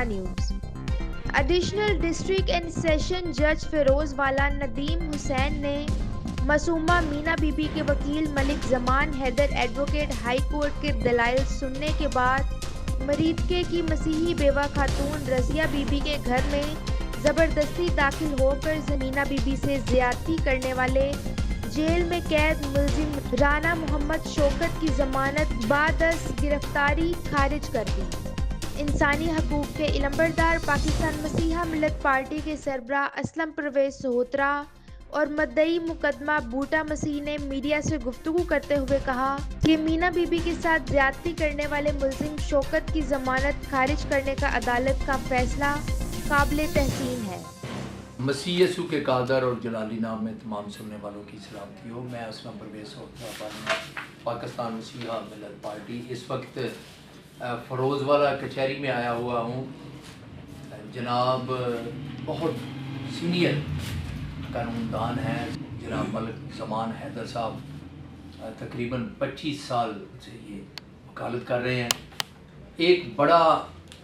News. Additional district and session جج فیروز والا ندیم حسین نے معصومہ مینا بی بی کے وکیل ملک زمان حیدر ایڈوکیٹ ہائی کورٹ کے دلائل سننے کے بعد مریدکے کی مسیحی بیوہ خاتون رضیہ بی بی کے گھر میں زبردستی داخل ہو کر مینا بی بی سے زیادتی کرنے والے جیل میں قید ملزم رانا محمد شوکت کی ضمانت بعد از گرفتاری خارج کر دی۔ انسانی حقوق کے علمبردار پاکستان مسیحا ملت پارٹی کے سربراہ اسلم پرویز سہوترا اور مدعی مقدمہ بوٹا مسیح نے میڈیا سے گفتگو کرتے ہوئے کہا کہ مینا بی بی کے ساتھ زیادتی کرنے والے ملزم شوکت کی ضمانت خارج کرنے کا عدالت کا فیصلہ قابل تحسین ہے۔ مسیح یسوع کے قادر اور جلالی نام میں تمام سننے والوں کی سلامتی ہو۔ میں اسلم پرویز سہوترا پاکستان مسیحا ملت پارٹی اس وقت فیروز والا کچہری میں آیا ہوا ہوں۔ جناب بہت سینئر قانون دان ہیں جناب ملک زمان حیدر صاحب، تقریباً 25 سال سے یہ وکالت کر رہے ہیں۔ ایک بڑا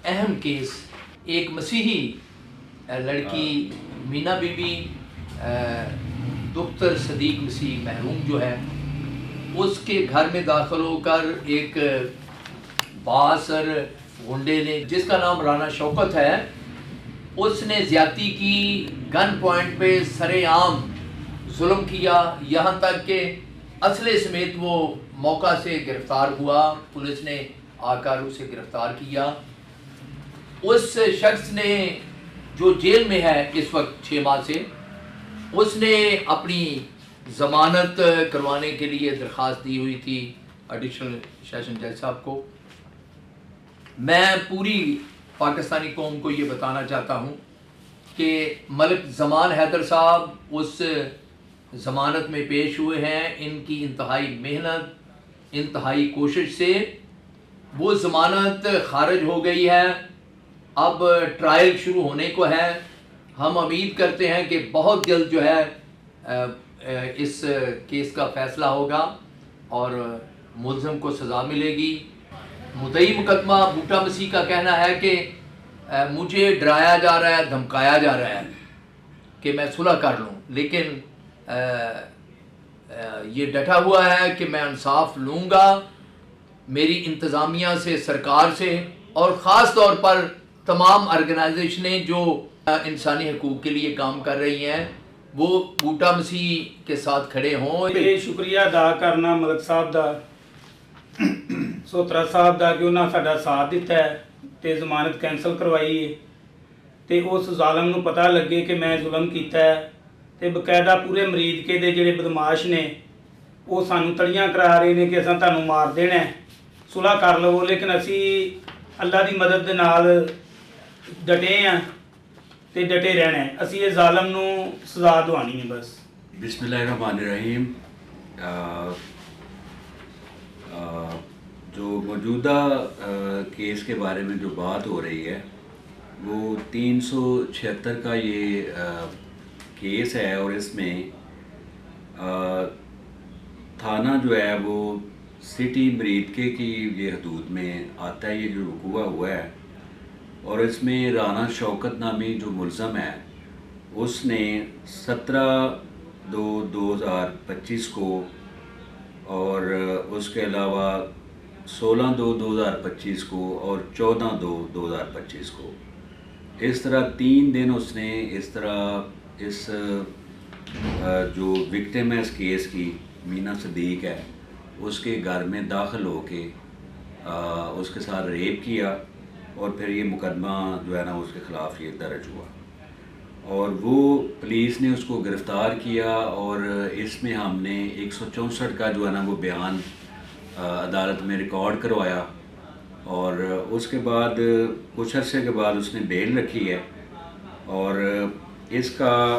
اہم کیس، ایک مسیحی لڑکی مینا بی بی دختر صدیق مسیح محروم جو ہے، اس کے گھر میں داخل ہو کر ایک بااثر غنڈے نے جس کا نام رانا شوکت ہے، اس نے زیادتی کی، گن پوائنٹ پہ سر عام ظلم کیا، یہاں تک کہ اسلحے سمیت وہ موقع سے گرفتار ہوا۔ پولیس نے آ کر اسے گرفتار کیا۔ اس شخص نے جو جیل میں ہے اس وقت 6 ماہ سے، اس نے اپنی ضمانت کروانے کے لیے درخواست دی ہوئی تھی ایڈیشنل سیشن جج صاحب کو۔ میں پوری پاکستانی قوم کو یہ بتانا چاہتا ہوں کہ ملک زمان حیدر صاحب اس ضمانت میں پیش ہوئے ہیں۔ ان کی انتہائی محنت، انتہائی کوشش سے وہ ضمانت خارج ہو گئی ہے۔ اب ٹرائل شروع ہونے کو ہے۔ ہم امید کرتے ہیں کہ بہت جلد جو ہے اس کیس کا فیصلہ ہوگا اور ملزم کو سزا ملے گی۔ مدعی مقدمہ بوٹا مسیح کا کہنا ہے کہ مجھے ڈرایا جا رہا ہے، دھمکایا جا رہا ہے کہ میں صلح کر لوں، لیکن یہ ڈٹا ہوا ہے کہ میں انصاف لوں گا۔ میری انتظامیہ سے، سرکار سے اور خاص طور پر تمام آرگنائزیشنیں جو انسانی حقوق کے لیے کام کر رہی ہیں، وہ بوٹا مسیح کے ساتھ کھڑے ہوں۔ شکریہ ادا کرنا ملک صاحب دا، سہوترا صاحب دا کہ انہاں ساڈا ساتھ دیتا ہے تے ضمانت کینسل کروائی ہے تے اس ظالم نو پتہ لگے کہ میں ظلم کیتا ہے تے باقاعدہ پورے مریدکے دے جڑے بدماش نے وہ سانو تڑیاں کرا رہے نے کہ اساں تانوں مار دینا ہے، صلح کر لو، لیکن اسی اللہ دی مدد دے نال ڈٹے ہیں تے ڈٹے رہنا ہے۔ اسی یہ ظالم نو سزا دوانی ہے بس۔ بسم اللہ الرحمن الرحیم۔ جو موجودہ کیس کے بارے میں جو بات ہو رہی ہے وہ 376 کا یہ کیس ہے، اور اس میں تھانہ جو ہے وہ سٹی مریدکے کی یہ حدود میں آتا ہے، یہ جو وقوع ہوا ہے۔ اور اس میں رانا شوکت نامی جو ملزم ہے، اس نے 17/2/2025 کو اور اس کے علاوہ 16/2/2025 کو اور 14/2/2025 کو اس طرح 3 دن اس نے اس طرح اس جو وکٹم ہے اس کیس کی، مینا صدیق ہے، اس کے گھر میں داخل ہو کے اس کے ساتھ ریپ کیا، اور پھر یہ مقدمہ جو ہے نا اس کے خلاف یہ درج ہوا، اور وہ پولیس نے اس کو گرفتار کیا، اور اس میں ہم نے 164 کا جو ہے نا وہ بیان عدالت میں ریکارڈ کروایا، اور اس کے بعد کچھ عرصے کے بعد اس نے بیل رکھی ہے، اور اس کا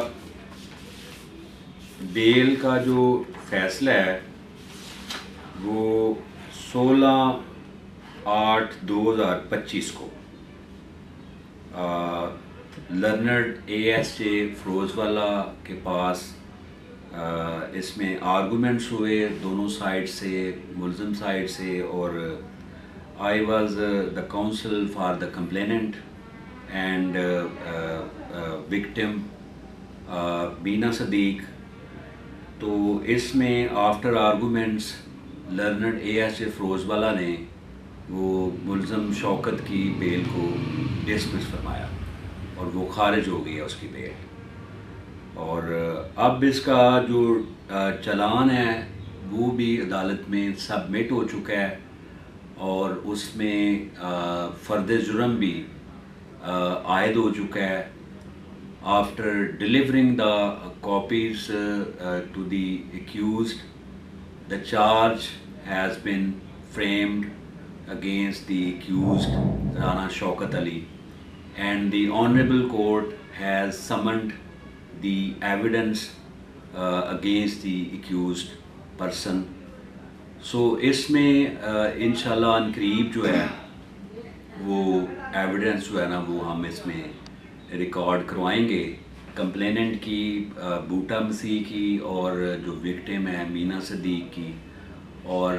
بیل کا جو فیصلہ ہے وہ 16/8/2025 کو لرنرڈ ASJ فیروز والا کے پاس اس میں آرگومنٹس ہوئے دونوں سائڈ سے، ملزم سائڈ سے، اور I was the counsel for the complainant, and victim Bina Siddique. تو اس میں after arguments learned A S A Ferozwala نے وہ ملزم شوکت کی بیل کو ڈسمس فرمایا اور وہ خارج ہو گئی ہے اس کی بیل. اور اب اس کا جو چلان ہے وہ بھی عدالت میں سبمٹ ہو چکا ہے اور اس میں فرد جرم بھی عائد ہو چکا ہے. After delivering the copies to the accused, the charge has been framed against the accused Rana Shaukat Ali, and the Honorable Court has summoned the evidence against the accused person. So اس میں انشاءاللہ ان قریب جو ہے وہ evidence جو ہے نا وہ ہم اس میں ریکارڈ کروائیں گے. کمپلیننٹ کی بوٹا مسیح کی اور جو وکٹم ہے مینا صدیق کی، اور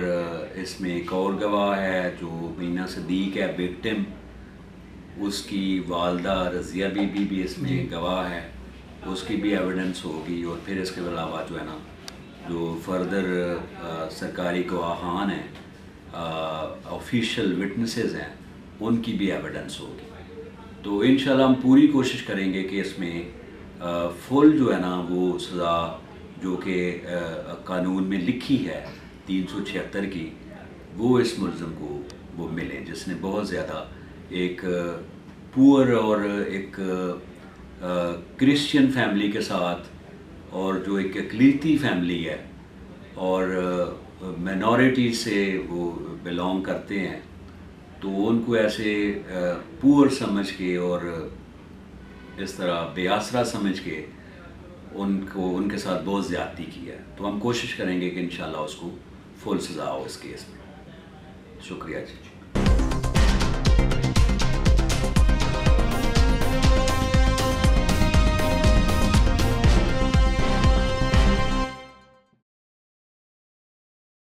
اس میں ایک اور گواہ ہے جو مینا صدیق ہے وکٹم، اس کی والدہ رضیہ بی بی بھی اس میں گواہ ہے، اس کی بھی ایویڈنس ہوگی. اور پھر اس کے علاوہ جو ہے نا جو فردر سرکاری گواہان ہیں، آفیشیل وٹنسز ہیں، ان کی بھی ایویڈنس ہوگی. تو انشاءاللہ ہم پوری کوشش کریں گے کہ اس میں فل جو ہے نا وہ سزا جو کہ قانون میں لکھی ہے 376 کی، وہ اس ملزم کو وہ ملے جس نے بہت زیادہ ایک پور اور ایک کرسچین فیملی کے ساتھ، اور جو ایک اقلیتی فیملی ہے اور مائنورٹی سے وہ بلونگ کرتے ہیں، تو ان کو ایسے پور سمجھ کے اور اس طرح بے آسرا سمجھ کے ان کے ساتھ بہت زیادتی کی ہے. تو ہم کوشش کریں گے کہ انشاءاللہ اس کو فل سزا ہو اس کیس میں. شکریہ جی.